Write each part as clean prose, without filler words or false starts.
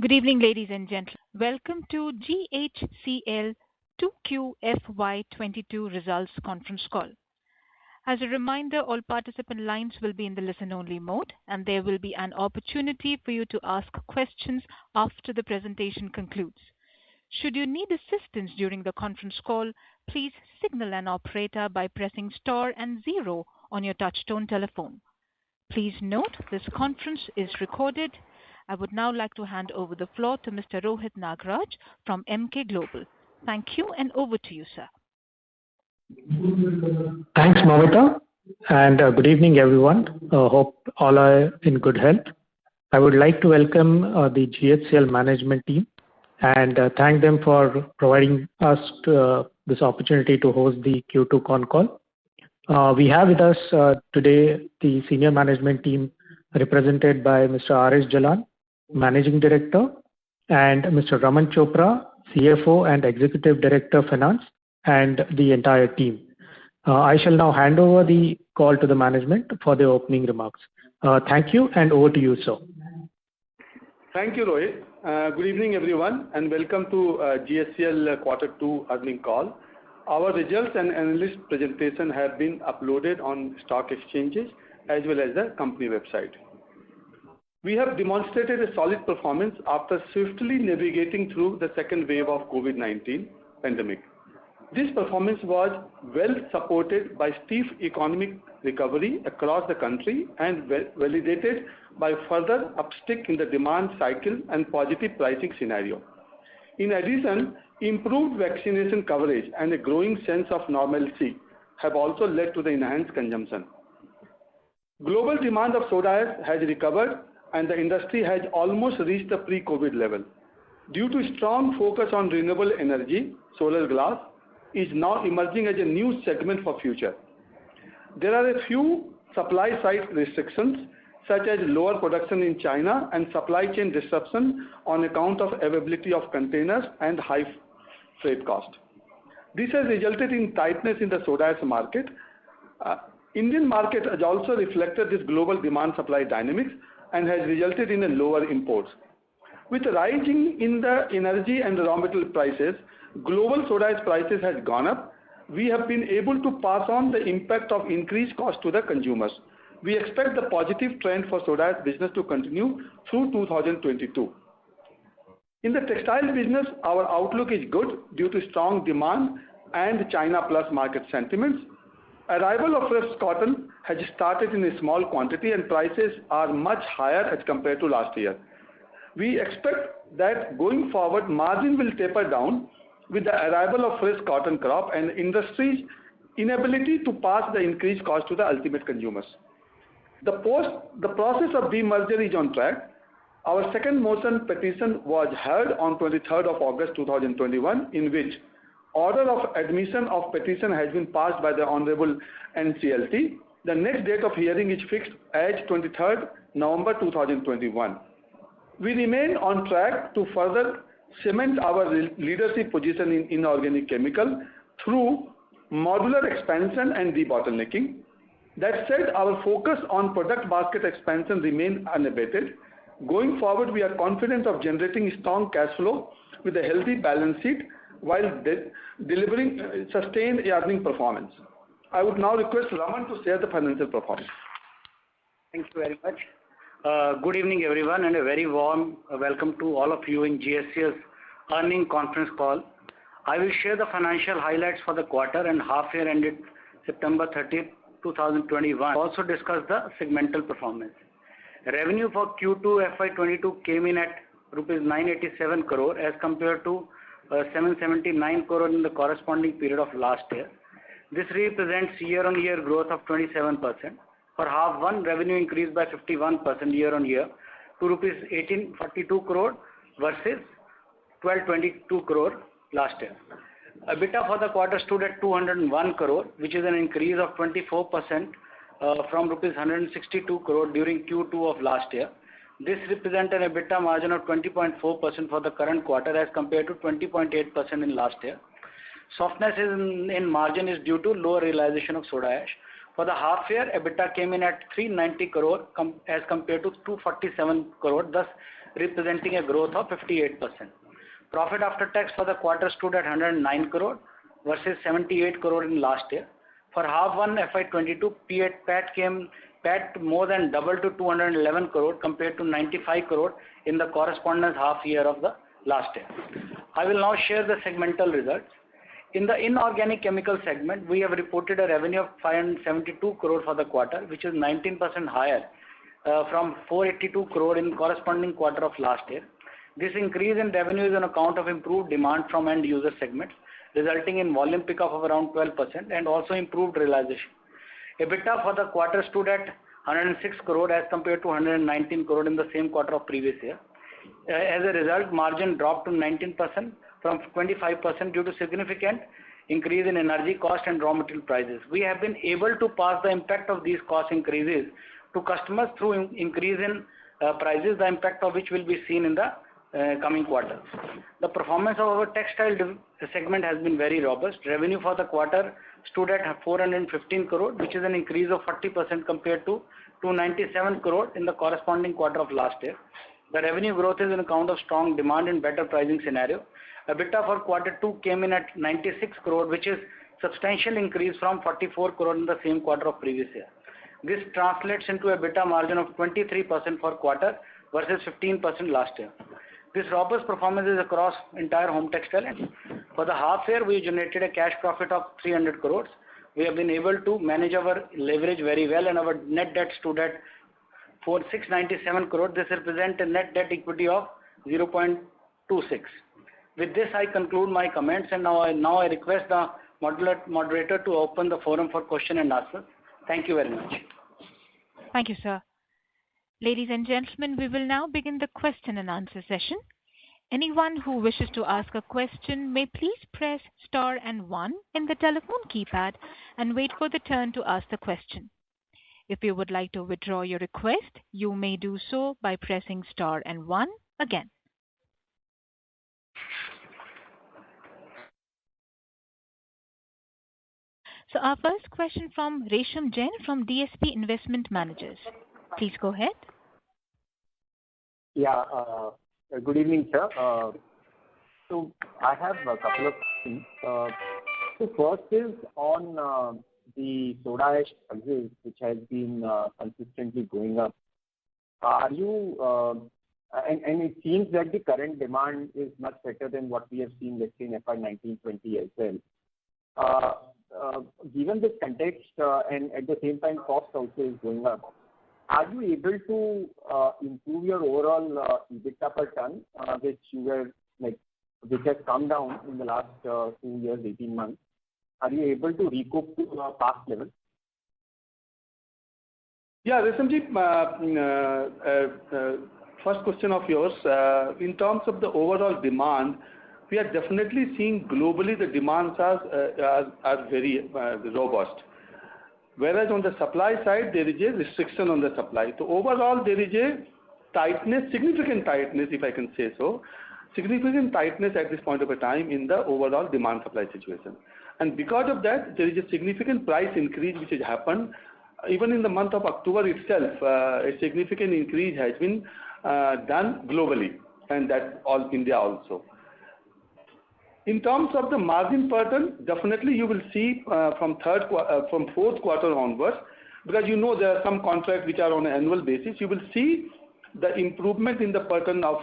Good evening, ladies and gentlemen. Welcome to GHCL 2Q FY22 Results Conference Call. As a reminder, all participant lines will be in the listen-only mode, and there will be an opportunity for you to ask questions after the presentation concludes. Should you need assistance during the conference call, please signal an operator by pressing star and zero on your touchtone telephone. Please note this conference is recorded. I would now like to hand over the floor to Mr. Rohit Nagraj from Emkay Global. Thank you, and over to you, sir. Thanks, Mamita, and good evening, everyone. Hope all are in good health. I would like to welcome the GHCL management team and thank them for providing us this opportunity to host the Q2 con call. We have with us today the senior management team represented by Mr. R.S. Jalan, Managing Director, and Mr. Raman Chopra, CFO and Executive Director Finance, and the entire team. I shall now hand over the call to the management for their opening remarks. Thank you, and over to you, sir. Thank you, Rohit. Good evening, everyone, and welcome to GHCL Quarter 2 earnings call. Our results and analyst presentation have been uploaded on stock exchanges as well as the company website. We have demonstrated a solid performance after swiftly navigating through the second wave of COVID-19 pandemic. This performance was well supported by steep economic recovery across the country and validated by further upstick in the demand cycle and positive pricing scenario. In addition, improved vaccination coverage and a growing sense of normalcy have also led to the enhanced consumption. Global demand of soda ash has recovered and the industry has almost reached the pre-COVID level. Due to strong focus on renewable energy, solar glass is now emerging as a new segment for future. There are a few supply side restrictions such as lower production in China and supply chain disruption on account of availability of containers and high freight cost. This has resulted in tightness in the soda ash market. Indian market has also reflected this global demand supply dynamics and has resulted in a lower imports. With rising in the energy and raw material prices, global soda ash prices has gone up. We have been able to pass on the impact of increased cost to the consumers. We expect the positive trend for soda ash business to continue through 2022. In the textile business, our outlook is good due to strong demand and China plus market sentiments. Arrival of fresh cotton has started in a small quantity and prices are much higher as compared to last year. We expect that going forward, margin will taper down with the arrival of fresh cotton crop and industry's inability to pass the increased cost to the ultimate consumers. The process of demerger is on track. Our second motion petition was heard on 23rd of August 2021, in which order of admission of petition has been passed by the Honorable NCLT. The next date of hearing is fixed as 23rd November 2021. We remain on track to further cement our leadership position in inorganic chemical through modular expansion and debottlenecking. That said, our focus on product basket expansion remain unabated. Going forward, we are confident of generating strong cash flow with a healthy balance sheet while delivering sustained earning performance. I would now request Raman to share the financial performance. Thank you very much. Good evening, everyone, and a very warm welcome to all of you in GHCL's earning conference call. I will share the financial highlights for the quarter and half year ended September 30th, 2021. Also discuss the segmental performance. Revenue for Q2 FY22 came in at rupees 987 crore as compared to 779 crore in the corresponding period of last year. This represents year-on-year growth of 27%. For half one, revenue increased by 51% year-on-year to rupees 1842 crore versus 1222 crore last year. EBITDA for the quarter stood at 201 crore, which is an increase of 24% from rupees 162 crore during Q2 of last year. This represents an EBITDA margin of 20.4% for the current quarter as compared to 20.8% in last year. Softness in margin is due to lower realization of soda ash. For the half year, EBITDA came in at 390 crore as compared to 247 crore, thus representing a growth of 58%. Profit after tax for the quarter stood at 109 crore versus 78 crore in last year. For half one FY22, PAT more than doubled to 211 crore compared to 95 crore in the corresponding half year of the last year. I will now share the segmental results. In the inorganic chemical segment, we have reported a revenue of 572 crore for the quarter, which is 19% higher from 482 crore in corresponding quarter of last year. This increase in revenue is on account of improved demand from end user segments, resulting in volume pickup of around 12% and also improved realization. EBITDA for the quarter stood at 106 crore as compared to 119 crore in the same quarter of previous year. As a result, margin dropped to 19% from 25% due to significant increase in energy cost and raw material prices. We have been able to pass the impact of these cost increases to customers through increase in prices, the impact of which will be seen in the coming quarters. The performance of our textile segment has been very robust. Revenue for the quarter stood at 415 crore, which is an increase of 40% compared to 297 crore in the corresponding quarter of last year. The revenue growth is on account of strong demand and better pricing scenario. EBITDA for quarter 2 came in at 96 crore, which is substantial increase from 44 crore in the same quarter of previous year. This translates into a EBITDA margin of 23% for quarter versus 15% last year. This robust performance is across entire home textile. For the half year, we generated a cash profit of 300 crores. We have been able to manage our leverage very well, and our net debt stood at 697 crore. This represents a net debt equity of 0.26. With this, I conclude my comments, and now I request the moderator to open the forum for question and answer. Thank you very much. Thank you, sir. Ladies and gentlemen, we will now begin the question and answer session. Anyone who wishes to ask a question may please press star and one in the telephone keypad and wait for the turn to ask the question. If you would like to withdraw your request, you may do so by pressing star and one again. So our first question from Resham Jain from DSP Investment Managers. Please go ahead. Yeah, good evening, sir. So I have a couple of questions. So first is on the soda ash prices, which has been consistently going up. Are you, and it seems that the current demand is much better than what we have seen, let's say, in FY 1920 as well. Given this context, and at the same time cost also is going up, are you able to improve your overall EBITDA per ton, which has come down in the last 2 years, 18 months? Are you able to recoup to past levels? Yeah, Resamji, first question of yours. In terms of the overall demand, we are definitely seeing globally the demands are very robust. Whereas on the supply side, there is a restriction on the supply. So overall, there is a tightness, significant tightness, if I can say so, significant tightness at this point of a time in the overall demand supply situation. And because of that, there is a significant price increase which has happened. Even in the month of October itself, a significant increase has been done globally, and that's all India also. In terms of the margin pattern, definitely you will see from fourth quarter onwards, because you know there are some contracts which are on an annual basis. You will see the improvement in the pattern of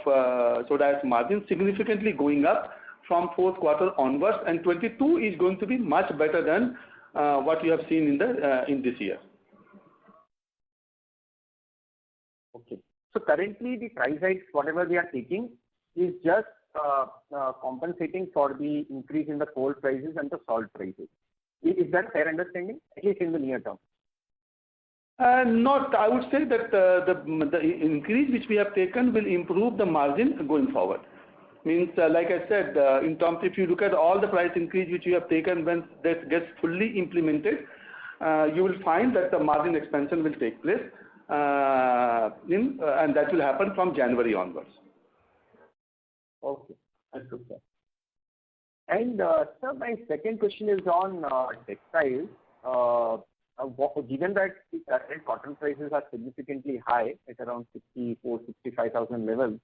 soda ash margin significantly going up from fourth quarter onwards, and 22 is going to be much better than what you have seen in this year. Okay. So currently the price hikes, whatever we are taking, is just compensating for the increase in the coal prices and the salt prices. Is that fair understanding, at least in the near term? Not. I would say that the increase which we have taken will improve the margin going forward. Means, like I said, in terms, if you look at all the price increase which we have taken, when that gets fully implemented, you will find that the margin expansion will take place, and that will happen from January onwards. Okay, understood, sir. And sir, my second question is on textiles. Given that the current cotton prices are significantly high at around 64,000-65,000 levels,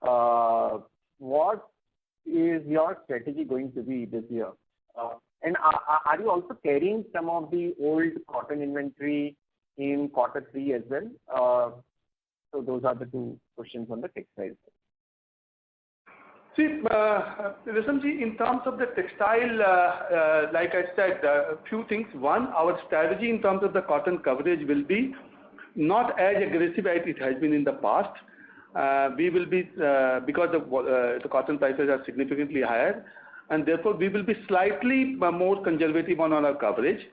what is your strategy going to be this year? And are you also carrying some of the old cotton inventory in quarter 3 as well? So those are the two questions on the textiles. See, Reshamji, in terms of the textile, like I said, a few things. One, our strategy in terms of the cotton coverage will be not as aggressive as it has been in the past. We will be, because the cotton prices are significantly higher, and therefore we will be slightly more conservative on our coverage.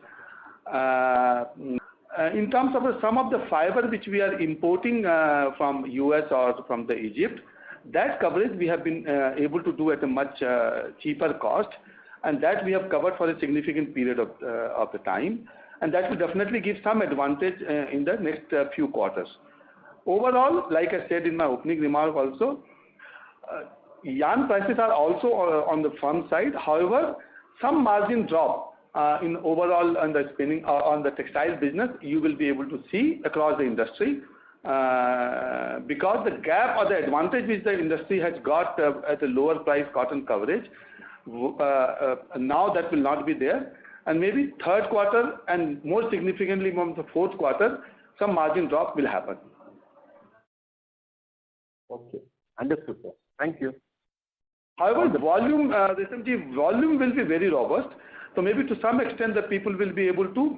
In terms of some of the fiber which we are importing from US or from the Egypt, that coverage we have been able to do at a much cheaper cost, and that we have covered for a significant period of the time, and that will definitely give some advantage in the next few quarters. Overall, like I said in my opening remark also, yarn prices are also on the firm side. However, some margin drop in overall on the spinning on the textile business you will be able to see across the industry. Because the gap or the advantage which the industry has got at a lower price cotton coverage, now that will not be there, and maybe third quarter and more significantly from the fourth quarter, some margin drop will happen. Okay, understood, sir. Thank you. However, the volume, Reshamji, volume will be very robust. So maybe to some extent the people will be able to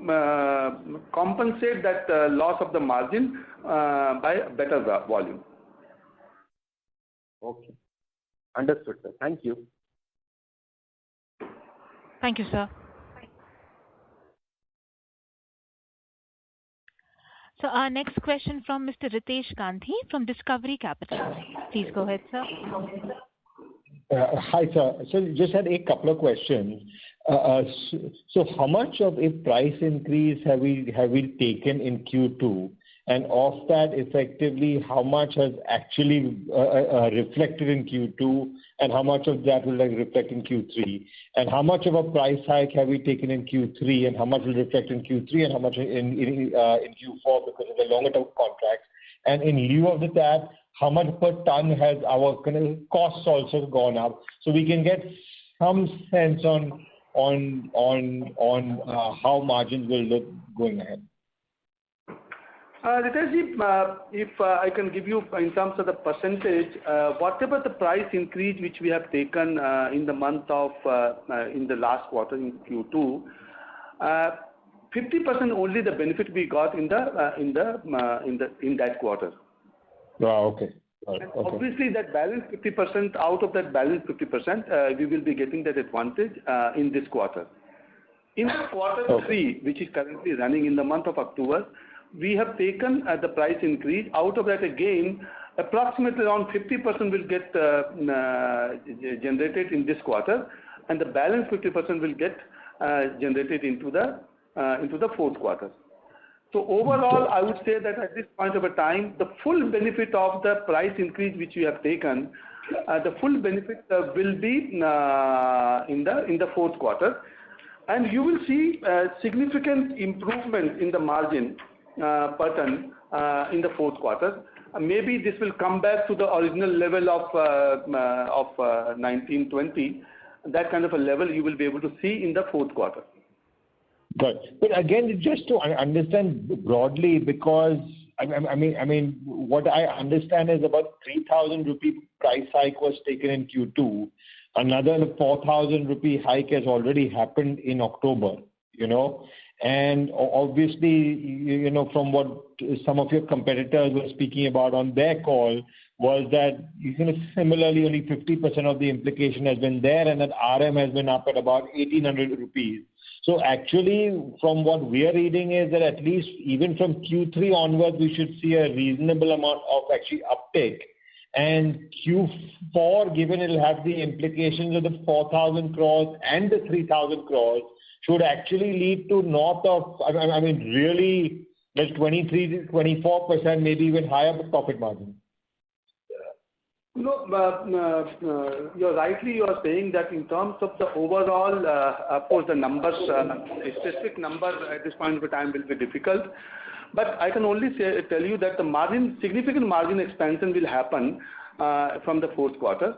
compensate that loss of the margin by better volume. Okay. Understood, sir. Thank you. Thank you, sir. So our next question from Mr. Ritesh Gandhi from Discovery Capital. Please go ahead, sir. Hi, sir. So just had a couple of questions. So how much of a price increase have we taken in Q2? And of that, effectively, how much has actually reflected in Q2, and how much of that will reflect in Q3? And how much of a price hike have we taken in Q3, and how much will reflect in Q3, and how much in Q4 because of the longer term contracts? And in lieu of that, how much per ton has our kind of costs also gone up, so we can get some sense on how margins will look going ahead? Riteshji, if I can give you in terms of the percentage, whatever the price increase which we have taken in the month of in the last quarter in Q2, 50% only the benefit we got in that quarter. Oh, okay. And obviously, that balance 50%, out of that balance 50%, we will be getting that advantage in this quarter. In quarter 3, which is currently running in the month of October, we have taken the price increase. Out of that again, approximately around 50% will get generated in this quarter, and the balance 50% will get generated into the fourth quarter. So overall, I would say that at this point of a time, the full benefit of the price increase which we have taken, the full benefit will be in the fourth quarter, and you will see significant improvement in the margin per ton in the fourth quarter. Maybe this will come back to the original level of 1920. That kind of a level you will be able to see in the fourth quarter. But again, just to understand broadly, because I mean, what I understand is about 3,000 rupee price hike was taken in Q2. Another 4,000 rupee hike has already happened in October, and obviously, from what some of your competitors were speaking about on their call was that similarly only 50% of the implication has been there, and that RM has been up at about 1,800 rupees. So actually, from what we are reading is that at least even from Q3 onwards, we should see a reasonable amount of actually uptake. And Q4, given it will have the implications of the 4,000 crores and the 3,000 crores, should actually lead to north of, really, like 23 to 24%, maybe even higher profit margin. No, you are saying that in terms of the overall, of course, the numbers, a specific number at this point of time will be difficult. But I can only tell you that the significant margin expansion will happen from the fourth quarter.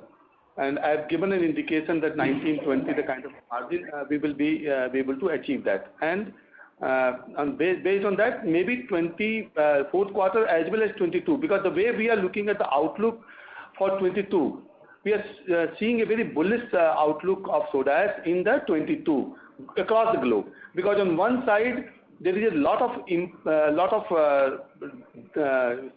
And I've given an indication that 19-20, the kind of margin we will be able to achieve that. And based on that, maybe fourth quarter as well as 22, because the way we are looking at the outlook for 22, we are seeing a very bullish outlook of soda ash in the 22 across the globe. Because on one side, there is a lot of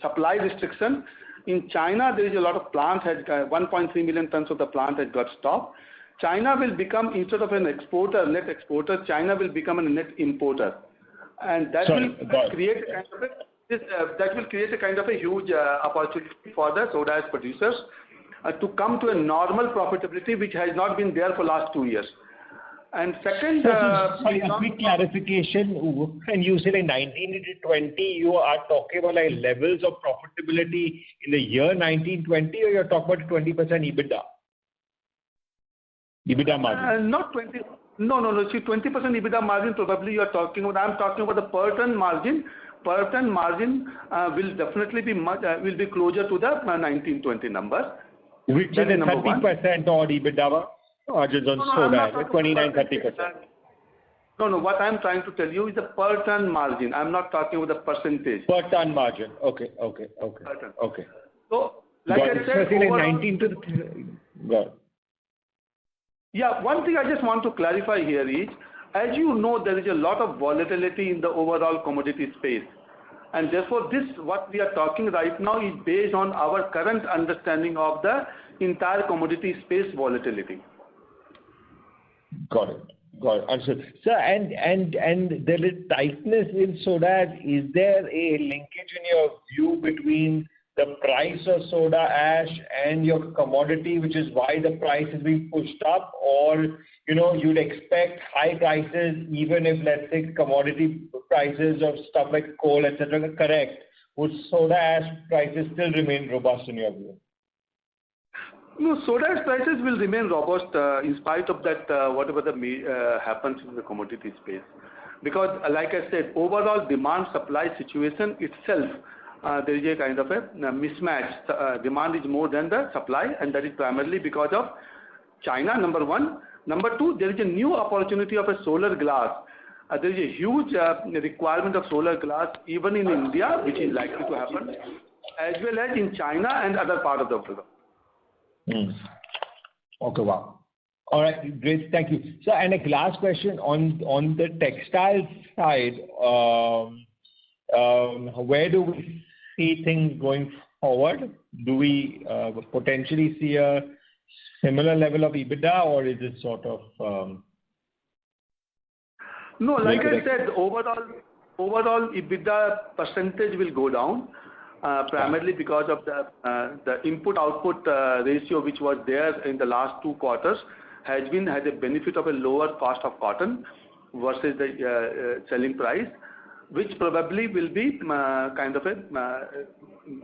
supply restriction. In China, there is a lot of plants, 1.3 million tons of the plant has got stopped. China will become, instead of an exporter, net exporter, China will become a net importer. And that will create a kind of a huge opportunity for the soda ash producers to come to a normal profitability, which has not been there for last 2 years. And second, sorry, a quick clarification. When you say like 19 to 20, you are talking about like levels of profitability in the year 19-20, or you're talking about 20% EBITDA margin? Not 20. No. See, 20% EBITDA margin probably you are talking about. I'm talking about the per ton margin. Per ton margin will definitely be will be closer to the 19-20 number. Which is a 30% odd EBITDA margins on soda ash, 29-30%. No. What I'm trying to tell you is the per ton margin. I'm not talking about the percentage. Per ton margin. Okay. Per ton. Okay. So, like I said, overall, 19 to the. Yeah, one thing I just want to clarify here is, as you know, there is a lot of volatility in the overall commodity space. And therefore, what we are talking right now is based on our current understanding of the entire commodity space volatility. Got it. Understood. Sir, and there is tightness in soda ash. Is there a linkage in your view between the price of soda ash and your commodity, which is why the price is being pushed up? Or, you'd expect high prices even if, let's say, commodity prices of stuff like coal, etc. are correct. Would soda ash prices still remain robust in your view? No, soda ash prices will remain robust in spite of that, whatever happens in the commodity space. Because, like I said, overall demand-supply situation itself, there is a kind of a mismatch. Demand is more than the supply, and that is primarily because of China, number one. Number two, there is a new opportunity of a solar glass. There is a huge requirement of solar glass even in India, which is likely to happen, as well as in China and other parts of the world. Okay, wow. All right, great, thank you. So, and a last question on the textile side, where do we see things going forward? Do we potentially see a similar level of EBITDA, or is it sort of? No, like I said, overall EBITDA percentage will go down. Primarily because of the input-output ratio which was there in the last 2 quarters has a benefit of a lower cost of cotton versus the selling price, which probably will be kind of a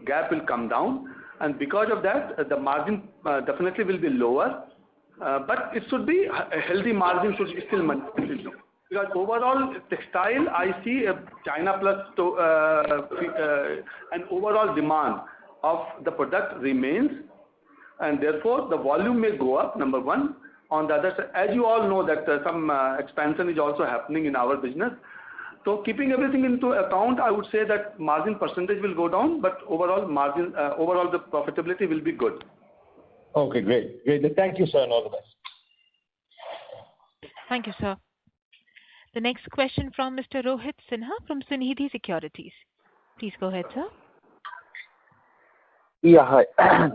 gap will come down, and because of that the margin definitely will be lower, but it should be a healthy margin should be still maintained. Because overall textile, I see a China plus and overall demand of the product remains, and therefore the volume may go up, number one. On the other side, as you all know that some expansion is also happening in our business. So keeping everything into account, I would say that margin percentage will go down, but overall the profitability will be good. Okay, great. Thank you, sir, and all the best. Thank you, sir. The next question from Mr. Rohit Sinha from Sunidhi Securities. Please go ahead, sir. Yeah, hi.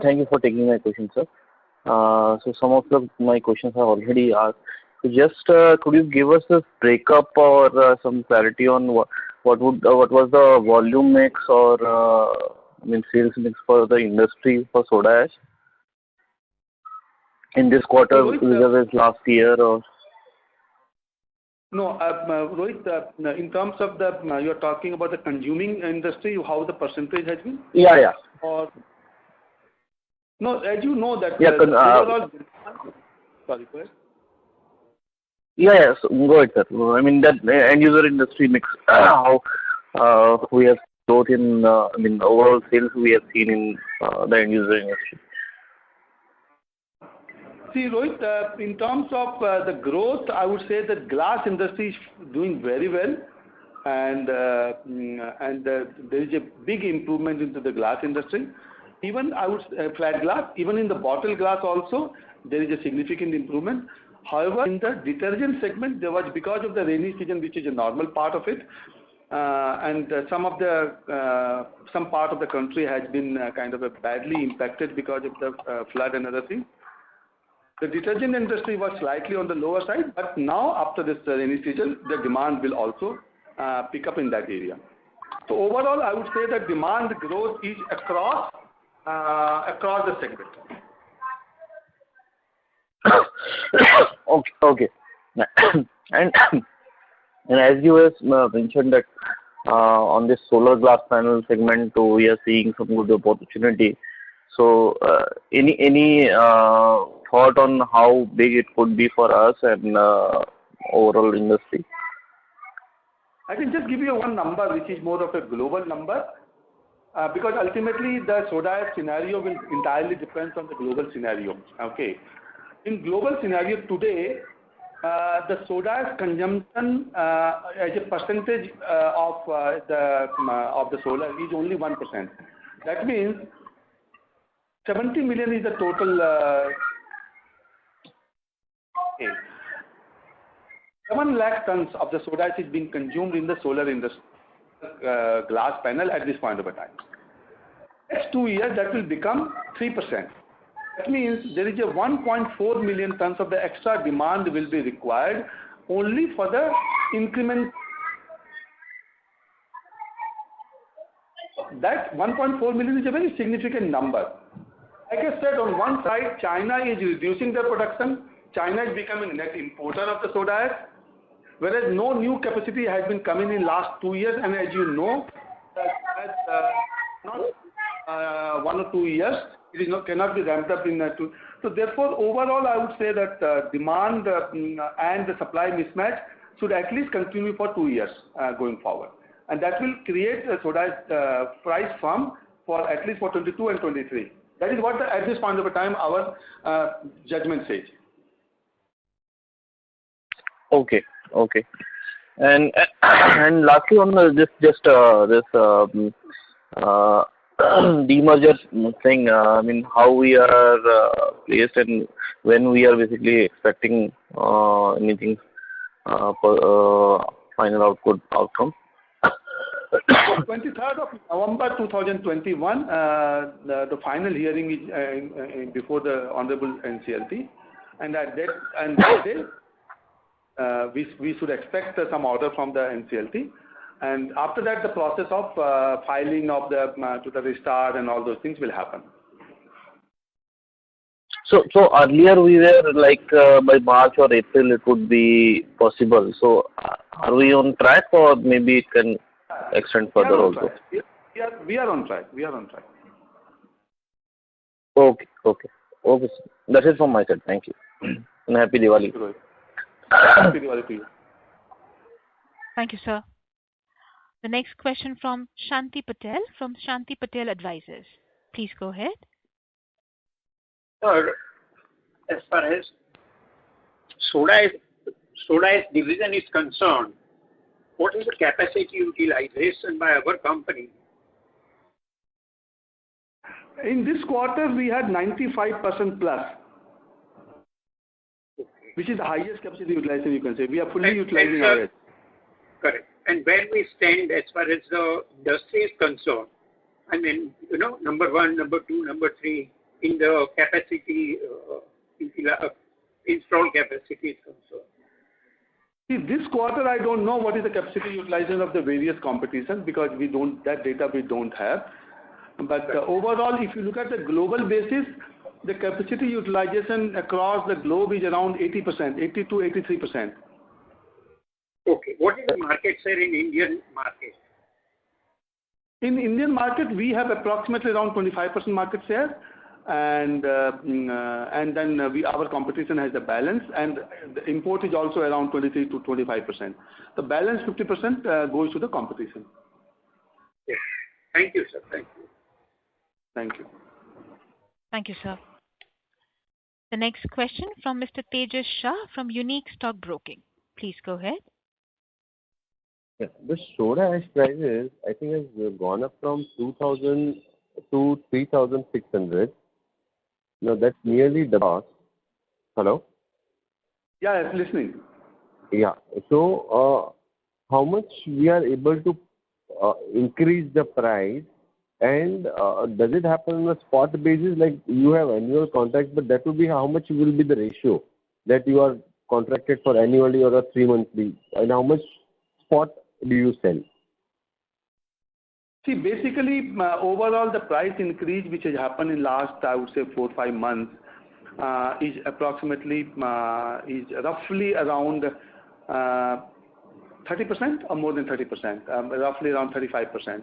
Thank you for taking my question, sir. So some of my questions are already asked. So just could you give us a breakup or some clarity on what was the volume mix or sales mix for the industry for soda ash in this quarter versus last year? Or no, Rohit, in terms of you're talking about the consuming industry, how the percentage has been? Yeah. Or no, as you know that overall. Sorry, go ahead. Yeah. So go ahead, sir. I mean that end user industry mix. How we have growth in overall sales we have seen in the end user industry. See, Rohit, in terms of the growth, I would say that glass industry is doing very well, and there is a big improvement into the glass industry. Even I would flat glass, even in the bottle glass also, there is a significant improvement. However, in the detergent segment, there was, because of the rainy season, which is a normal part of it, and some part of the country has been kind of badly impacted because of the flood and other things. The detergent industry was slightly on the lower side, but now after this rainy season, the demand will also pick up in that area. So overall, I would say that demand growth is across the segment. Okay. And as you have mentioned that on this solar glass panel segment, we are seeing some good opportunity. So, any thought on how big it could be for us and overall industry? I can just give you one number, which is more of a global number, because ultimately the soda ash scenario will entirely depend on the global scenario. Okay, in global scenario today, the soda ash consumption as a percentage of the solar is only 1%. That means 70 million is the total. 7 lakh tons of the soda ash is being consumed in the solar industry glass panel at this point of a time. Next 2 years, that will become 3%. That means there is a 1.4 million tons of the extra demand will be required only for the increment. That 1.4 million is a very significant number. Like I said, on one side, China is reducing their production. China is becoming net importer of the soda ash, whereas no new capacity has been coming in last 2 years, and as you know, not 1 or 2 years, it cannot be ramped up in 2. So therefore, overall, I would say that demand and the supply mismatch should at least continue for 2 years going forward, and that will create a soda ash price firm for at least for 22 and 23. That is what at this point of a time our judgment says. Okay. And lastly on this demerger thing, I mean, how we are placed and when we are basically expecting anything final outcome. 23rd of November 2021, the final hearing is before the Honorable NCLT, and that day we should expect some order from the NCLT, and after that the process of filing of the to the restart and all those things will happen. So earlier we were like by March or April it would be possible. So are we on track, or maybe it can extend further also? We are on track. Okay. That is from my side. Thank you. And happy Diwali. Happy Diwali to you. Thank you, sir. The next question from Shanti Patel from Shanti Patel Advisors. Please go ahead. Sir, as far as soda ash division is concerned, what is the capacity utilization by our company? In this quarter, we had 95% plus, which is the highest capacity utilization you can say. We are fully utilizing our. Correct. And where we stand as far as the industry is concerned, I mean, number 1, number 2, number 3 in the capacity, installed capacity is concerned. See, this quarter I don't know what is the capacity utilization of the various competitions, because that data we don't have. But overall, if you look at the global basis, the capacity utilization across the globe is around 80%, 80 to 83%. Okay. What is the market share in Indian market? In Indian market, we have approximately around 25% market share, and then our competition has the balance, and the import is also around 23 to 25%. The balance 50% goes to the competition. Yes. Thank you, sir. Thank you. Thank you. Thank you, sir. The next question from Mr. Tejas Shah from Unique Stock Broking. Please go ahead. Yeah, the soda ash prices, I think, has gone up from 2,000 to 3,600. Now that's nearly the cost. Hello? Yeah, I'm listening. Yeah. So, how much we are able to increase the price, and does it happen on a spot basis? Like you have annual contracts, but that will be how much will be the ratio that you are contracted for annually or a 3 monthly, and how much spot do you sell? See, basically, overall, the price increase which has happened in last, I would say, 4 or 5 months, is approximately, is roughly around 30% or more than 30%, roughly around 35%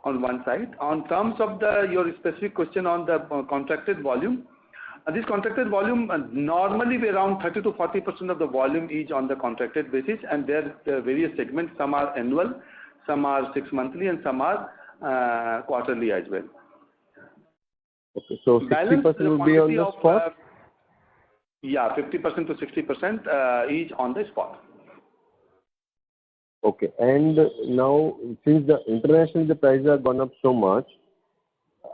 on one side. On terms of your specific question on the contracted volume, this contracted volume normally be around 30 to 40% of the volume is on the contracted basis, and there are various segments. Some are annual, some are 6 monthly, and some are quarterly as well. Okay, so 60% will be on the spot? Yeah, 50% to 60% is on the spot. Okay, and now since the international prices have gone up so much,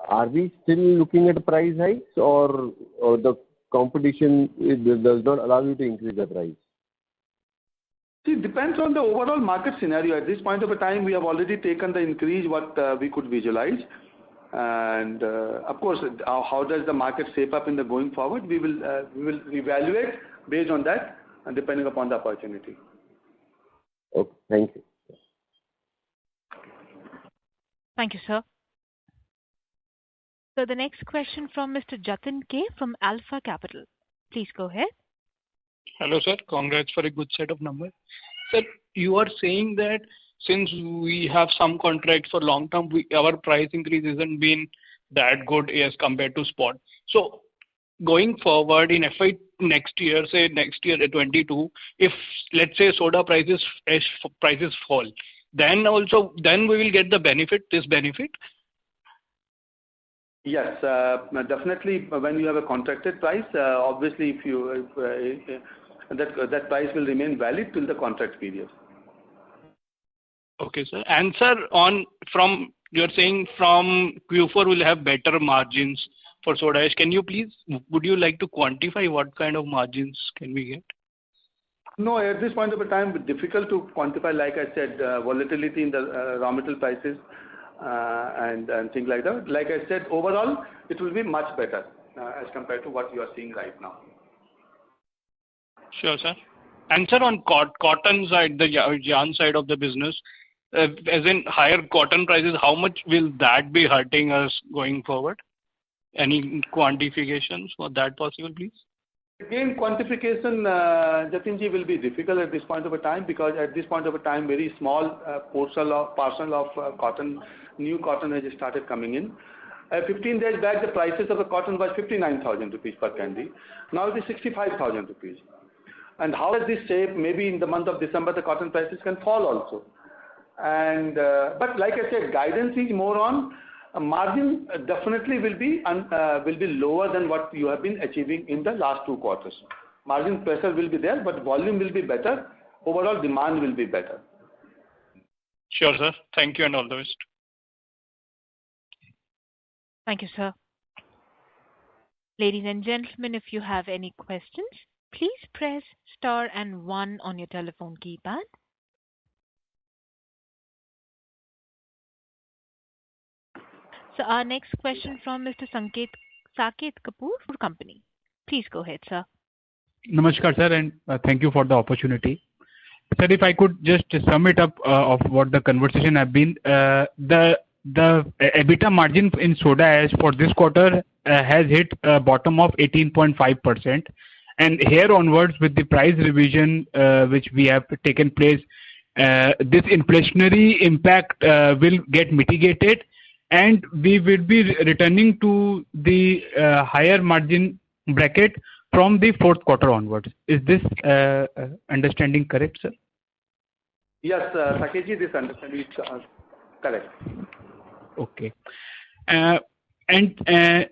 are we still looking at price hikes, or the competition does not allow you to increase the price? See, it depends on the overall market scenario. At this point of time, we have already taken the increase what we could visualize. And of course, how does the market shape up in the going forward? We will evaluate based on that and depending upon the opportunity. Okay, thank you. Thank you, sir. So the next question from Mr. Jatin K from Alpha Capital. Please go ahead. Hello, sir. Congrats for a good set of numbers. Sir, you are saying that since we have some contracts for long term, our price increase isn't been that good as compared to spot. So going forward in FY next year, say next year at 22, if let's say soda prices fall, then we will get this benefit. Yes, definitely. When you have a contracted price, obviously, that price will remain valid till the contract period. Okay, sir. And sir, you're saying from Q4 will have better margins for soda ash. Would you like to quantify what kind of margins can we get? No, at this point of time, it's difficult to quantify. Like I said, volatility in the raw material prices and things like that. Like I said, overall, it will be much better as compared to what you are seeing right now. Sure, sir. And sir, on cotton side, the yarn side of the business, as in higher cotton prices, how much will that be hurting us going forward? Any quantifications for that possible, please? Again, quantification, Jatinji, will be difficult at this point of time, because at this point of time, very small parcel of cotton, new cotton has started coming in. 15 days back, the prices of the cotton was 59,000 rupees per candy. Now it is 65,000 rupees. And how does this shape? Maybe in the month of December, the cotton prices can fall also. And but like I said, guidance is more on margin. Definitely will be lower than what you have been achieving in the last 2 quarters. Margin pressure will be there, but volume will be better. Overall demand will be better. Sure, sir. Thank you and all the best. Thank you, sir. Ladies and gentlemen, if you have any questions, please press star and 1 on your telephone keypad. So our next question from Mr. Saket Kapoor for company. Please go ahead, sir. Namaskar, sir, and thank you for the opportunity. Sir, if I could just sum it up of what the conversation have been, the EBITDA margin in soda ash for this quarter has hit a bottom of 18.5%, and here onwards with the price revision which we have taken place, this inflationary impact will get mitigated, and we will be returning to the higher margin bracket from the 4th quarter onwards. Is this understanding correct, sir? Yes, Saketji, this understanding is correct. Okay. Sir,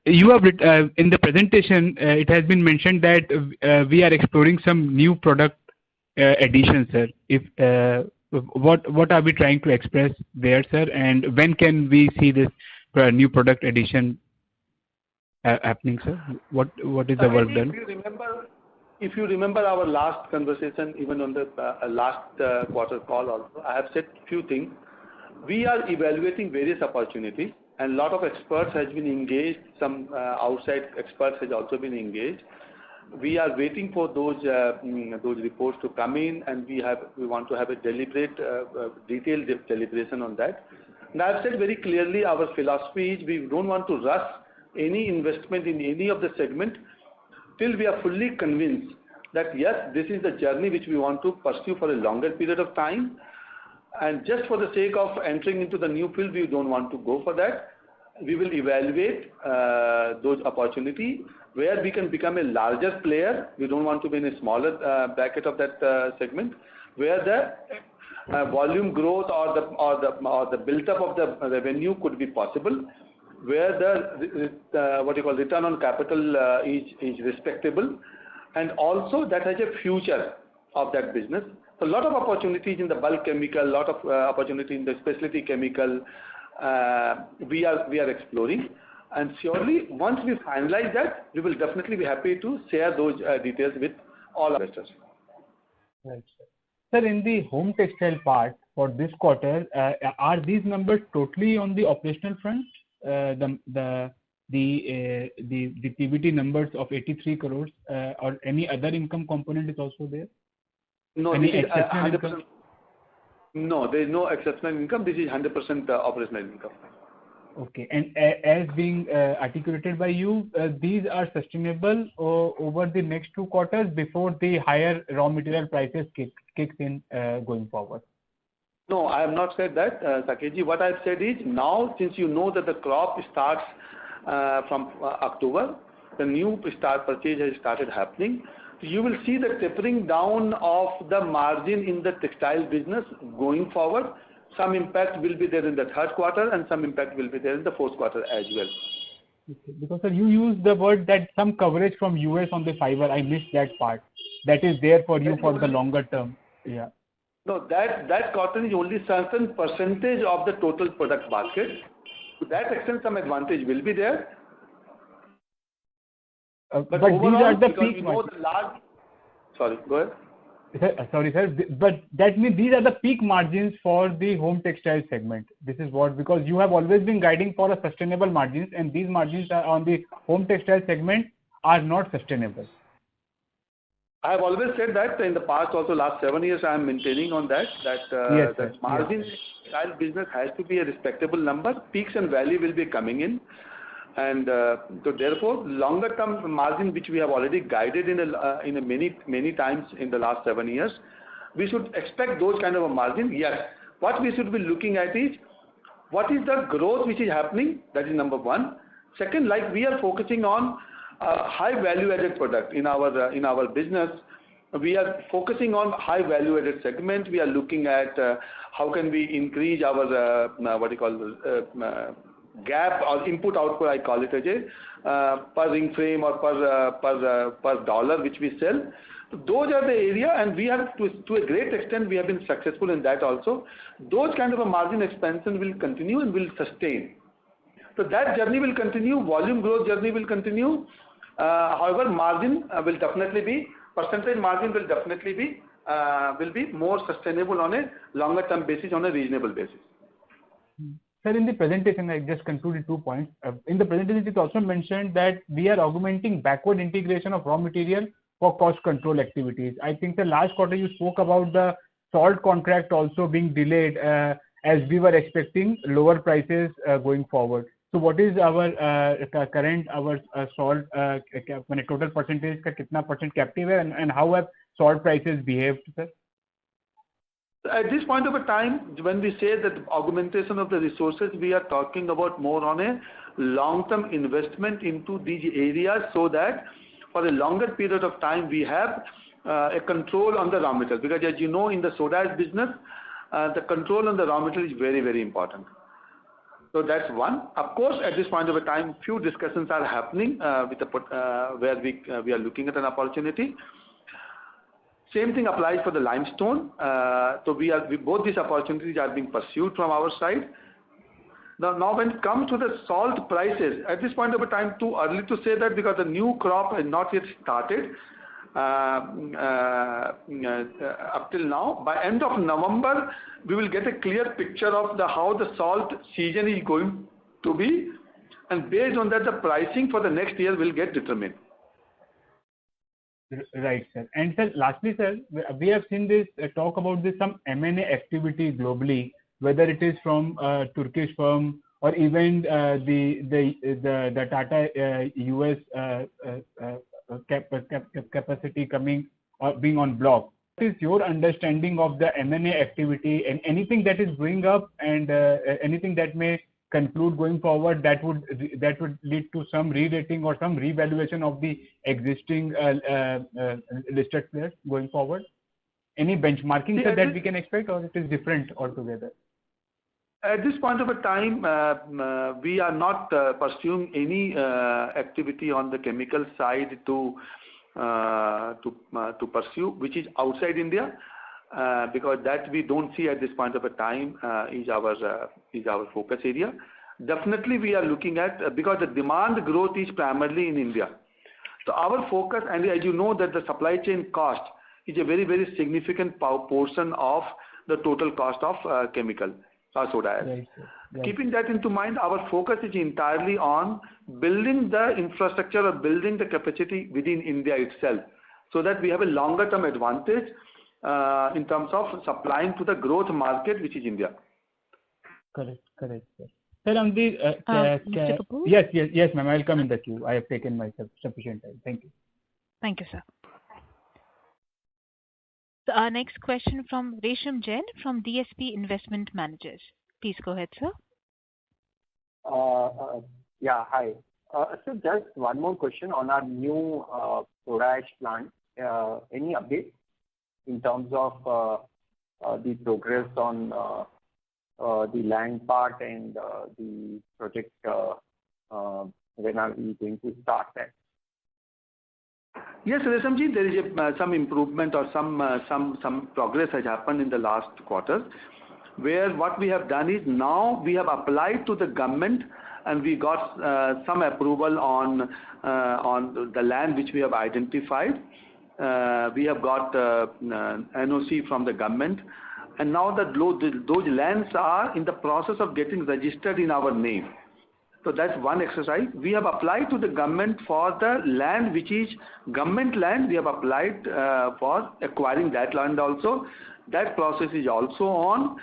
you have in the presentation, it has been mentioned that we are exploring some new product additions, sir. What are we trying to express there, sir? And when can we see this new product addition happening, sir? What is the work done? If you remember our last conversation, even on the last quarter call also, I have said few things. We are evaluating various opportunities, and a lot of experts has been engaged. Some outside experts has also been engaged. We are waiting for those reports to come in, and we want to have a deliberate, detailed deliberation on that. And I have said very clearly, our philosophy is we don't want to rush any investment in any of the segment till we are fully convinced that yes, this is the journey which we want to pursue for a longer period of time. And just for the sake of entering into the new field, we don't want to go for that. We will evaluate those opportunities where we can become a larger player. We don't want to be in a smaller bracket of that segment, where the volume growth or the build-up of the revenue could be possible, where the return on capital is respectable, and also that has a future of that business. So a lot of opportunities in the bulk chemical, a lot of opportunity in the specialty chemical, we are exploring. And surely, once we finalize that, we will definitely be happy to share those details with all investors. Right, sir. Sir, in the home textile part for this quarter, are these numbers totally on the operational front? The PBT numbers of 83 crores, or any other income component is also there? No, any this is exceptional 100%. income? No, there is no exceptional income. This is 100% operational income. Okay, and as being articulated by you, these are sustainable over the next 2 quarters before the higher raw material prices kicks in going forward. No, I have not said that, Saketji. What I have said is, now since you know that the crop starts from October, the new purchase has started happening. So you will see the tapering down of the margin in the textile business going forward. Some impact will be there in the third quarter, and some impact will be there in the fourth quarter as well. Okay. Because sir, you used the word that some coverage from US on the fiber. I missed that part. That is there for you for the longer term. Yeah. No, that cotton is only certain percentage of the total product basket. To that extent, some advantage will be there. But overall, these are the because peak we know the large. Sorry, go ahead. Sorry, sir. But that means these are the peak margins for the home textile segment. This is what, because you have always been guiding for a sustainable margins, and these margins are on the home textile segment are not sustainable. I have always said that in the past, also last 7 years, I am maintaining on that Yes, that margin textile business has to be a respectable number. Peaks and valley will be coming in, and so therefore, longer term margin, which we have already guided in a many times in the last 7 years, we should expect those kind of a margin. Yes, what we should be looking at is what is the growth which is happening. That is number one. Second, like we are focusing on high value-added product in our business. We are focusing on high value-added segment. We are looking at how can we increase our gap or input output, I call it, per ring frame or per dollar which we sell. Those are the area, and we have to a great extent we have been successful in that also. Those kind of a margin expansion will continue and will sustain. So that journey will continue. Volume growth journey will continue. However, margin will definitely be, percentage margin will definitely be will be more sustainable on a longer term basis, on a reasonable basis. Sir, in the presentation, I just concluded 2 points. In the presentation, it also mentioned that we are augmenting backward integration of raw material for cost control activities. I think the last quarter you spoke about the salt contract also being delayed as we were expecting lower prices going forward. So what is our current salt total percentage का कितना % captive है, and how have salt prices behaved, sir? At this point of a time, when we say that augmentation of the resources, we are talking about more on a long-term investment into these areas, so that for a longer period of time we have a control on the raw material. Because as you know, in the soda ash business, the control on the raw material is very, very important. So that's one. Of course, at this point of a time, few discussions are happening where we are looking at an opportunity. Same thing applies for the limestone. So both these opportunities are being pursued from our side. Now when it comes to the salt prices, at this point of a time, too early to say that because the new crop has not yet started up till now. By end of November, we will get a clear picture of how the salt season is going to be, and based on that, the pricing for the next year will get determined. Right, sir. And sir, lastly, sir, we have seen this talk about this some M&A activity globally, whether it is from Turkish firm or even the Tata US capacity coming or being on block. What is your understanding of the M&A activity and anything that is going up and anything that may conclude going forward that would lead to some re-rating or some revaluation of the existing listed players going forward? Any benchmarking that we can expect, or it is different altogether? At this point of a time, we are not pursuing any activity on the chemical side to pursue, which is outside India, because that we don't see at this point of a time is our focus area. Definitely, we are looking at because the demand growth is primarily in India. So our focus, and as you know, that the supply chain cost is a very, very significant portion of the total cost of chemical. Soda ash. Right. Keeping that into mind, our focus is entirely on building the infrastructure or building the capacity within India itself, so that we have a longer term advantage in terms of supplying to the growth market, which is India. Correct, sir. Sir, on the Mr. Kapoor? Yes, ma'am. I'll come in the queue. I have taken myself sufficient time. Thank you. Thank you, sir. So our next question from Resham Jain from DSP Investment Managers. Please go ahead, sir. Yeah, hi. So just one more question on our new soda ash plant. Any update in terms of the progress on the land part and the project? When are we going to start that? Yes, Reshamji, there is some improvement or some progress has happened in the last quarter, where what we have done is now we have applied to the government and we got some approval on the land which we have identified. We have got NOC from the government, and now that those lands are in the process of getting registered in our name. So that's one exercise. We have applied to the government for the land which is government land. We have applied for acquiring that land also. That process is also on.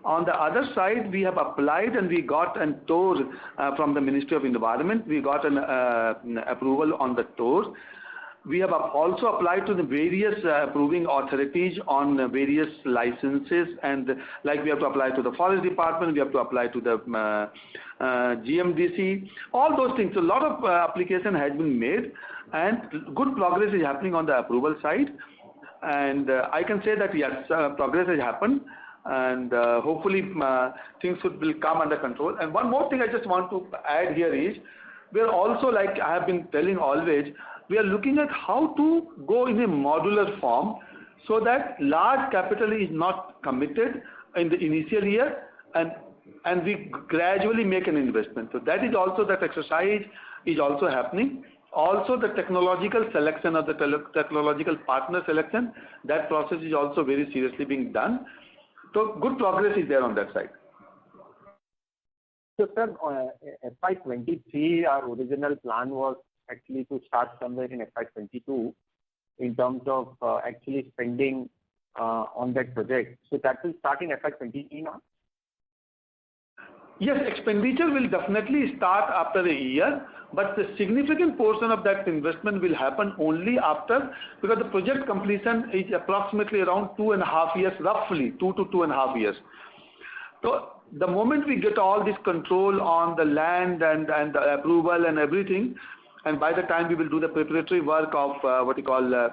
On the other side, we have applied and we got a TOR from the Ministry of Environment. We got an approval on the TOR. We have also applied to the various approving authorities on various licenses, and like we have to apply to the Forest Department, we have to apply to the GMDC, all those things. So a lot of application has been made, and good progress is happening on the approval side. And I can say that yes, progress has happened, and hopefully things will come under control. And one more thing I just want to add here is, we are also, like I have been telling always, we are looking at how to go in a modular form so that large capital is not committed in the initial year, and we gradually make an investment. So that is also, that exercise is also happening. Also the technological selection of the technological partner selection, that process is also very seriously being done. So good progress is there on that side. So sir, FY23, our original plan was actually to start somewhere in FY22 in terms of actually spending on that project. So that will start in FY23 now? Yes, expenditure will definitely start after a year, but the significant portion of that investment will happen only after, because the project completion is approximately around 2.5 years, roughly 2 to 2.5 years. So the moment we get all this control on the land and the approval and everything, and by the time we will do the preparatory work of what you call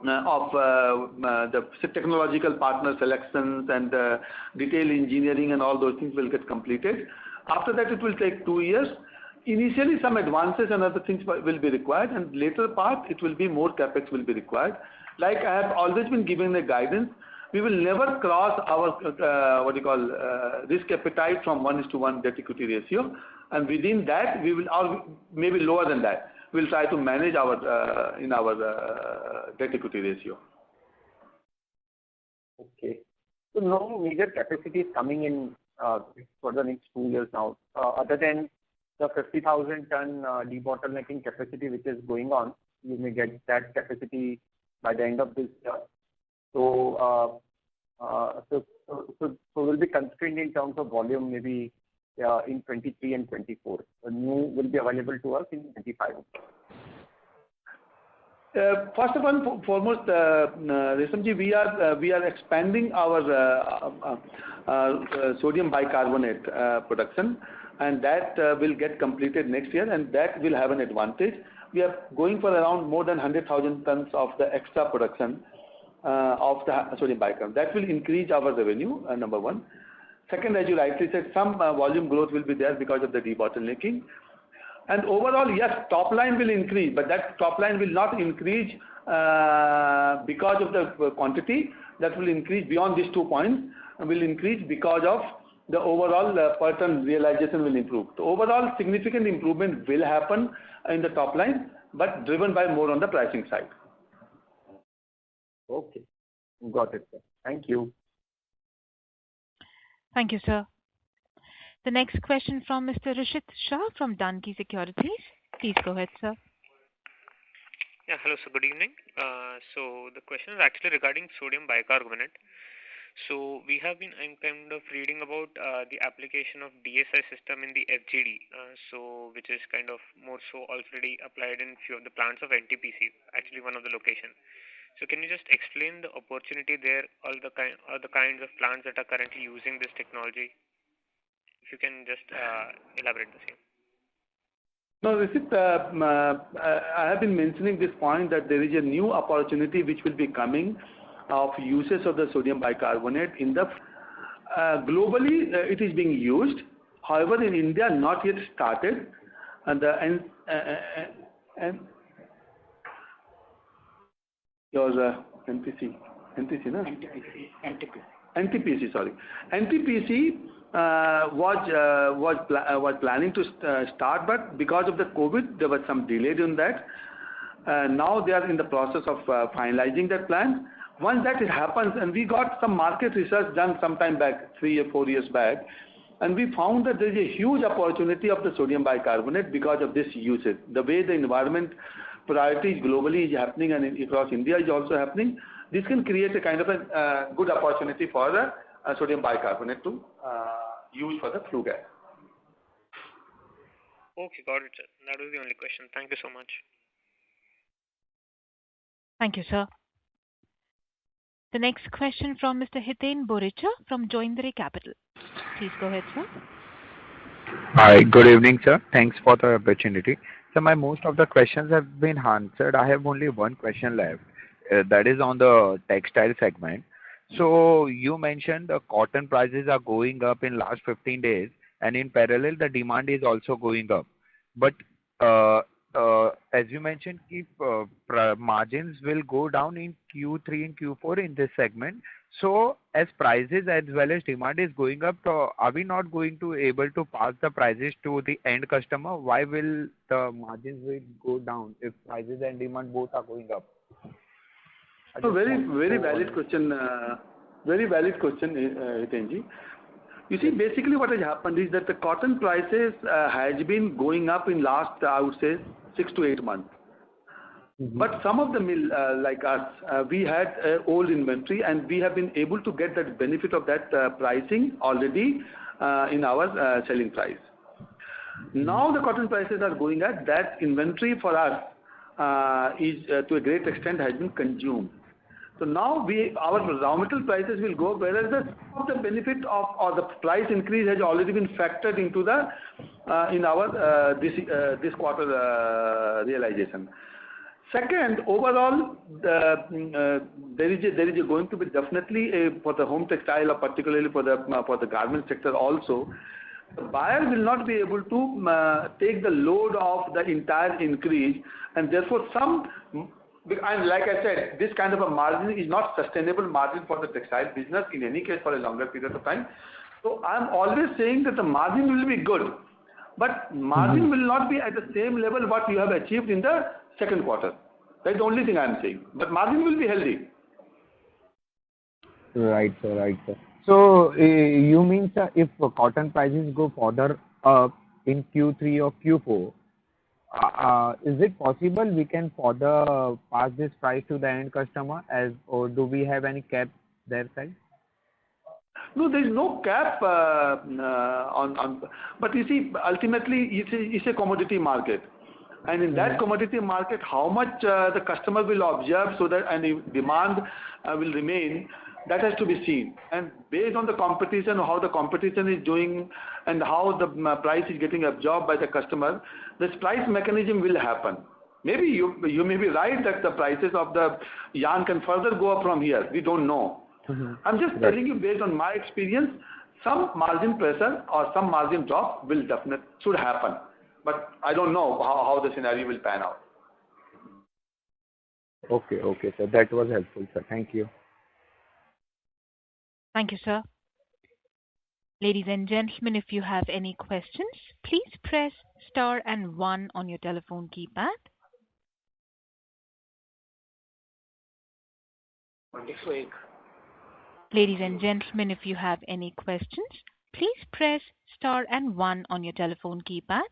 the technological partner selections and detail engineering and all those things will get completed. After that, it will take 2 years. Initially, some advances and other things will be required, and later part, it will be more capex will be required. Like I have always been given the guidance, we will never cross our risk appetite from 1:1 debt equity ratio, and within that we will, or maybe lower than that, we'll try to manage our debt equity ratio. Okay. So no major capacity is coming in for the next 2 years now, other than the 50,000 ton debottlenecking capacity which is going on. You may get that capacity by the end of this year. So will be constrained in terms of volume maybe in 23 and 24. The new will be available to us in 25. First of all, foremost, Reshamji, we are expanding our sodium bicarbonate production, and that will get completed next year, and that will have an advantage. We are going for around more than 100,000 tons of the extra production of the sodium bicarbonate. That will increase our revenue, number one. Second, as you rightly said, some volume growth will be there because of the debottlenecking. And overall, yes, top line will increase, but that top line will not increase because of the quantity. That will increase beyond these 2 points, will increase because of the overall per ton realization will improve. So overall, significant improvement will happen in the top line, but driven by more on the pricing side. Okay. Got it, sir. Thank you. Thank you, sir. The next question from Mr. Rishit Shah from Danki Securities. Please go ahead, sir. Yeah, hello, sir. Good evening. So the question is actually regarding sodium bicarbonate. So we have been, I'm kind of reading about the application of DSI system in the FGD, so which is kind of more so already applied in few of the plants of NTPC, actually one of the location. So can you just explain the opportunity there, all the kinds of plants that are currently using this technology? If you can just elaborate the same. No, Rishit, I have been mentioning this point that there is a new opportunity which will be coming of uses of the sodium bicarbonate in the globally it is being used. However, in India, not yet started, and your NTPC, no? NTPC, sorry. NTPC was planning to start, but because of the COVID, there was some delay in that. Now they are in the process of finalizing that plan. Once that happens, and we got some market research done some time back, 3 or 4 years back, and we found that there is a huge opportunity of the sodium bicarbonate because of this usage. The way the environment priorities globally is happening and across India is also happening, this can create a kind of a good opportunity for the sodium bicarbonate to use for the flue gas. Okay, got it, sir. That was the only question. Thank you so much. Thank you, sir. The next question from Mr. Hiten Boricha from Joindre Capital. Please go ahead, sir. Hi, good evening, sir. Thanks for the opportunity. So most of the questions have been answered. I have only one question left. That is on the textile segment. So you mentioned the cotton prices are going up in last 15 days, and in parallel the demand is also going up. But as you mentioned, if margins will go down in Q3 and Q4 in this segment. So as prices as well as demand is going up, are we not going to able to pass the prices to the end customer? Why will the margins will go down if prices and demand both are going up? So very valid question. Very valid question, Hitenji. You see, basically what has happened is that the cotton prices has been going up in last, I would say, 6 to 8 months. Mm-hmm. But some of the mill like us, we had old inventory, and we have been able to get that benefit of that pricing already in our selling price. Now the cotton prices are going up. That inventory for us is to a great extent has been consumed. So now our raw material prices will go, whereas the benefit of or the price increase has already been factored into in our this quarter realization. Second, overall, there is going to be definitely for the home textile, or particularly for the garment sector also, the buyer will not be able to take the load of the entire increase, and therefore and like I said, this kind of a margin is not sustainable margin for the textile business in any case for a longer period of time. So I'm always saying that the margin will be good, but margin will not be at the same level what you have achieved in the second quarter. That's the only thing I'm saying. But margin will be healthy. Right, sir. Right, sir. So you mean, sir, if cotton prices go further up in Q3 or Q4, is it possible we can further pass this price to the end customer, or do we have any cap their side? No, there is no cap but you see, ultimately it's a commodity market, and in that commodity market, how much the customer will observe so that and if demand will remain, that has to be seen. And based on the competition, how the competition is doing, and how the price is getting absorbed by the customer, this price mechanism will happen. Maybe you may be right that the prices of the yarn can further go up from here. We don't know. I'm just telling you based on my experience, some margin pressure or some margin drop should happen. But I don't know how the scenario will pan out. Okay, sir. That was helpful, sir. Thank you. Thank you, sir. Ladies and gentlemen, if you have any questions, please press star and 1 on your telephone keypad. Ladies and gentlemen, if you have any questions, please press star and 1 on your telephone keypad.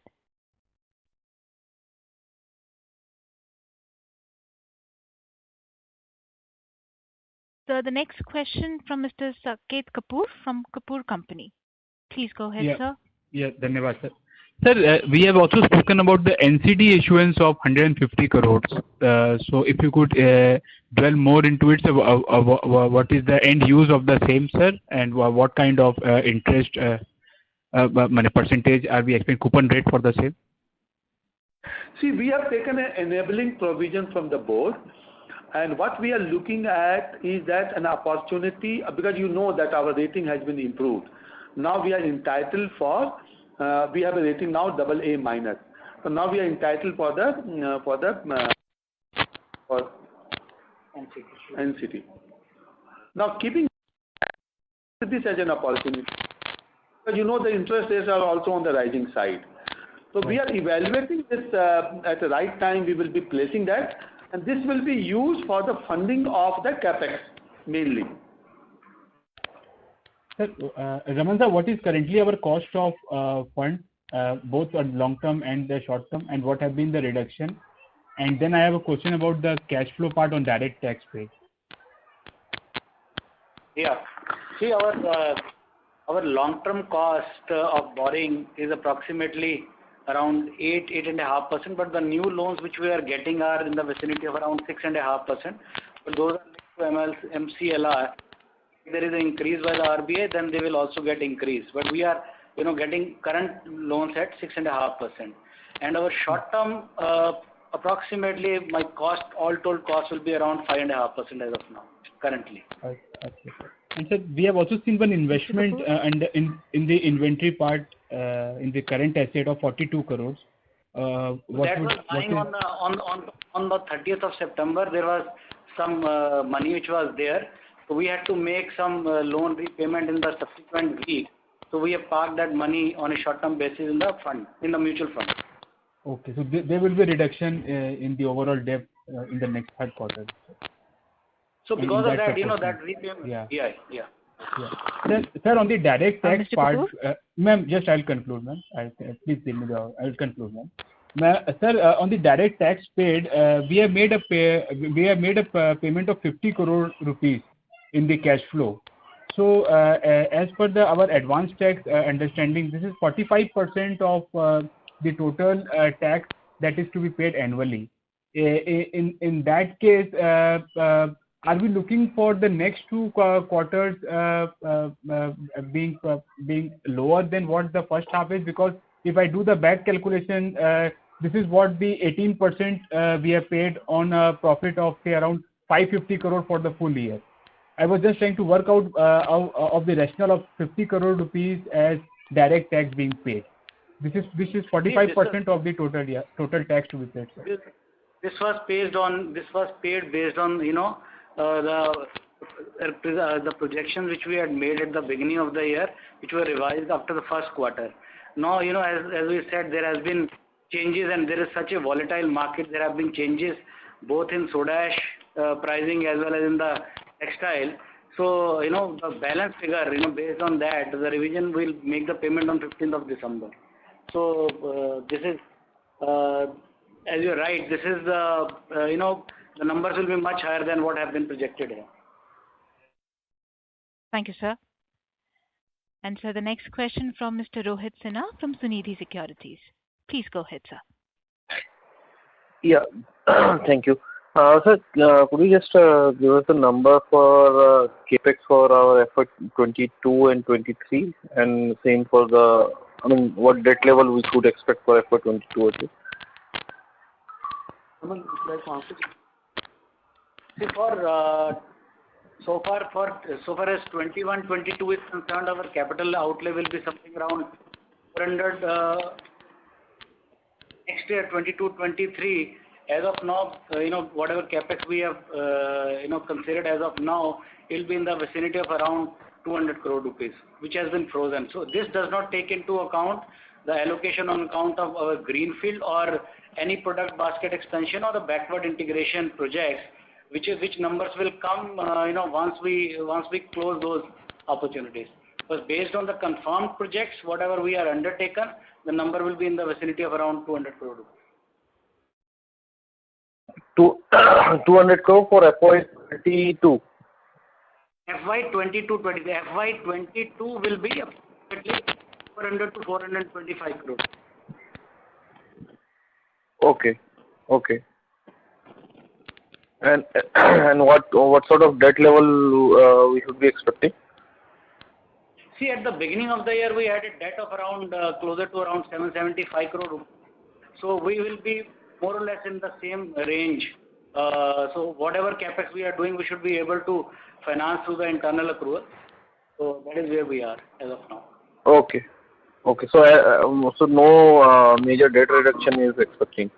So the next question from Mr. Saket Kapoor from Kapoor Company. Please go ahead, sir. Yeah, धन्यवाद sir. Sir, we have also spoken about the NCD issuance of 150 crores. So if you could dwell more into it, what is the end use of the same, sir, and what kind of interest percentage are we expecting coupon rate for the same? See, we have taken an enabling provision from the board, and what we are looking at is that an opportunity, because you know that our rating has been improved. Now we are entitled for, we have a rating now AA-. So now we are entitled for NCD. Now keeping this as an opportunity, because you know the interest rates are also on the rising side. So we are evaluating this at the right time. We will be placing that, and this will be used for the funding of the capex mainly. Sir, Raman sir, what is currently our cost of fund, both on long term and the short term, and what have been the reduction? And then I have a question about the cash flow part on direct tax pay. Yeah. See, our long-term cost of borrowing is approximately around 8.5%, but the new loans which we are getting are in the vicinity of around 6.5%. But those are linked to MCLR. If there is an increase by the RBI, then they will also get increased. But we are, getting current loans at 6.5%. And our short-term, approximately my cost, all told cost will be around 5.5% as of now, currently. Okay. And sir, we have also seen one investment in the inventory part in the current asset of 42 crores. On the 30th of September, there was some money which was there. So we had to make some loan repayment in the subsequent week. So we have parked that money on a short-term basis in the fund, in the mutual fund. Okay, so there will be a reduction in the overall debt in the next third quarter. So because of that, that repayment. Yeah. Sir, on the direct tax part, ma'am, I'll conclude, ma'am. Please tell me I'll conclude, ma'am. Sir, on the direct tax paid, we have made a payment of 50 crore rupees in the cash flow. So, as per our advanced tax understanding, this is 45% of the total tax that is to be paid annually. In that case, are we looking for the next two quarters being lower than what the first half is? Because if I do the back calculation, this is what the 18% we have paid on a profit of say around 550 crore for the full year. I was just trying to work out of the rationale of 50 crore rupees as direct tax being paid. This is 45% of the total tax to be paid, sir. This was paid based on the projections which we had made at the beginning of the year, which were revised after the first quarter. Now, as we said, there has been changes, and there is such a volatile market. There have been changes both in soda ash pricing as well as in the textile. So, the balance figure, based on that, the revision will make the payment on 15th of December. So, this is, as you're right, this is the numbers will be much higher than what have been projected here. Thank you, sir. And so the next question from Mr. Rohit Sinha from Sunidhi Securities. Please go ahead, sir. Yeah, thank you. Sir, could you just give us a number for capex for our effort 22 and 23, and same for what debt level we could expect for effort 22 or 3? So far as 21-22 is concerned, our capital outlay will be something around 400. Next year, 22-23, as of now, whatever capex we have, considered as of now, it will be in the vicinity of around 200 crore rupees, which has been frozen. So this does not take into account the allocation on account of our greenfield or any product basket expansion or the backward integration projects, which numbers will come, once we close those opportunities. Because based on the confirmed projects, whatever we are undertaken, the number will be in the vicinity of around 200 crore rupees. 200 crore for FY 22. FY 22-23. FY 22 will be approximately 400 to 425 crore. Okay. And what sort of debt level we should be expecting? See, at the beginning of the year, we had a debt of around closer to around 775 crore rupees. So we will be more or less in the same range. So whatever capex we are doing, we should be able to finance through the internal accrual. So that is where we are as of now. Okay. So no major debt reduction is expecting.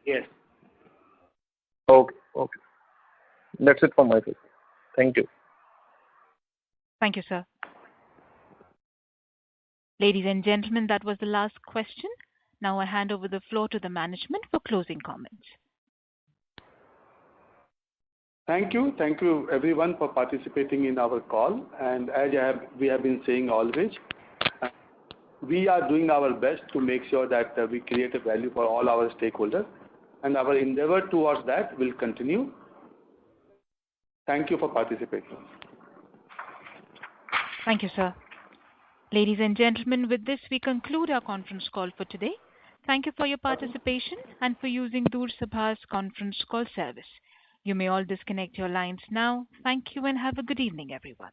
Yes. Okay. That's it from my side. Thank you. Thank you, sir. Ladies and gentlemen, that was the last question. Now I hand over the floor to the management for closing comments. Thank you everyone for participating in our call. And as we have been saying always, we are doing our best to make sure that we create a value for all our stakeholders, and our endeavor towards that will continue. Thank you for participating. Thank you, sir. Ladies and gentlemen, with this we conclude our conference call for today. Thank you for your participation and for using Doorsabha's conference call service. You may all disconnect your lines now. Thank you and have a good evening, everyone.